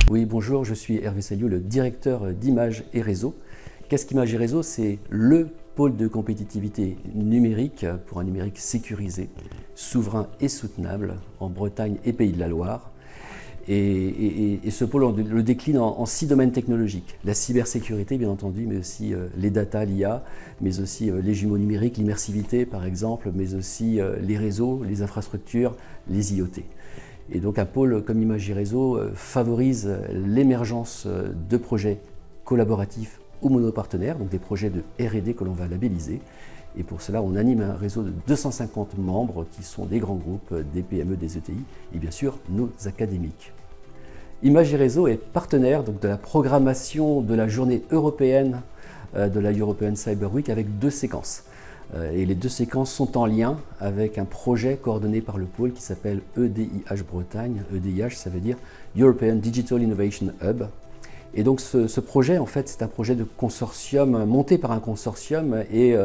Oui, bonjour, je suis Hervé Salliot, le directeur d'Image et Réseau. Qu'est-ce qu'Image et Réseau? C'est le pôle de compétitivité numérique pour un numérique sécurisé, souverain et soutenable en Bretagne et Pays de la Loire. Et ce pôle, on le décline en 6 domaines technologiques. La cybersécurité, bien entendu, mais aussi les data, l'IA, mais aussi les jumeaux numériques, l'immersivité, par exemple, mais aussi les réseaux, les infrastructures, les IoT. Et donc un pôle comme Image et Réseau favorise l'émergence de projets collaboratifs ou monopartenaires, donc des projets de R&D que l'on va labelliser. Et pour cela, on anime un réseau de 250 membres qui sont des grands groupes, des PME, des ETI et bien sûr nos académiques. Image et Réseau est partenaire donc, de la programmation de la journée européenne de la European Cyber Week avec 2 séquences. Et les 2 séquences sont en lien avec un projet coordonné par le pôle qui s'appelle EDIH Bretagne. EDIH, ça veut dire European Digital Innovation Hub. Et donc ce projet, en fait, c'est un projet de consortium, monté par un consortium et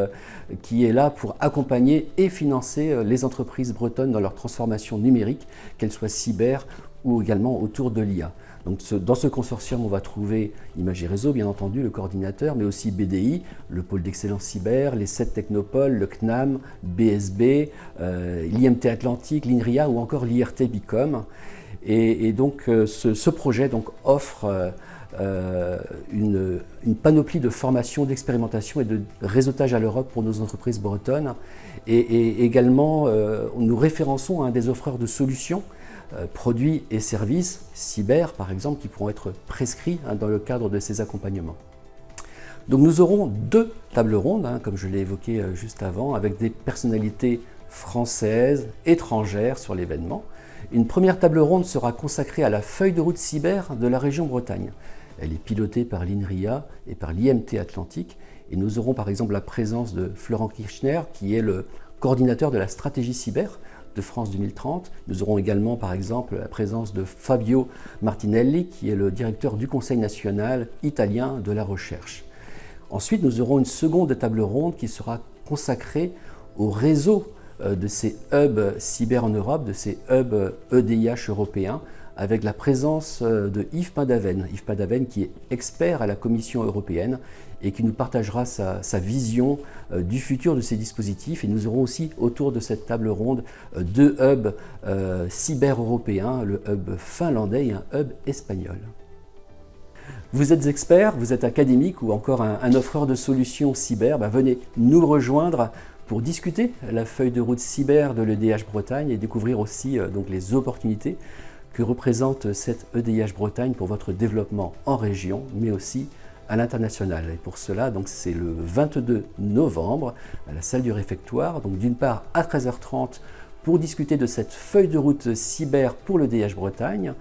qui est là pour accompagner et financer les entreprises bretonnes dans leur transformation numérique, qu'elles soient cyber ou également autour de l'IA. Donc dans ce consortium, on va trouver Image et Réseau, bien entendu, le coordinateur, mais aussi BDI, le pôle d'excellence cyber, les 7 technopoles, le CNAM, BSB, l'IMT Atlantique, l'INRIA ou encore l'IRT Bicom. Et donc ce projet donc, offre une panoplie de formations, d'expérimentation et de réseautage à l'Europe pour nos entreprises bretonnes. Et également, nous référençons des offreurs de solutions, produits et services, cyber par exemple, qui pourront être prescrits dans le cadre de ces accompagnements. Donc nous aurons 2 tables rondes, comme je l'ai évoqué juste avant, avec des personnalités françaises, étrangères sur l'événement. Une première table ronde sera consacrée à la feuille de route cyber de la région Bretagne. Elle est pilotée par l'INRIA et par l'IMT Atlantique. Et nous aurons par exemple la présence de Florent Kirchner, qui est le coordinateur de la stratégie cyber de France 2030. Nous aurons également par exemple la présence de Fabio Martinelli, qui est le directeur du Conseil national italien de la recherche. Ensuite, nous aurons une seconde table ronde qui sera consacrée au réseau de ces hubs cyber en Europe, de ces hubs EDIH européens, avec la présence de Yves Padaven. Yves Padaven qui est expert à la Commission européenne et qui nous partagera sa vision du futur de ces dispositifs. Et nous aurons aussi autour de cette table ronde 2 hubs cyber européens, le hub finlandais et un hub espagnol. Vous êtes expert, vous êtes académique ou encore un offreur de solutions cyber, venez nous rejoindre pour discuter la feuille de route cyber de l'EDIH Bretagne et découvrir aussi donc, les opportunités que représente cette EDIH Bretagne pour votre développement en région, mais aussi à l'international. Et pour cela, c'est le 22 novembre à la salle du réfectoire, donc d'une part à 13h30 pour discuter de cette feuille de route cyber pour l'EDIH Bretagne,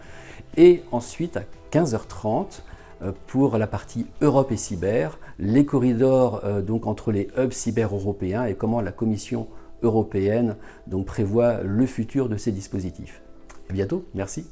et ensuite à 15h30 pour la partie Europe et cyber, les corridors donc entre les hubs cyber européens et comment la Commission européenne donc prévoit le futur de ces dispositifs. À bientôt, merci.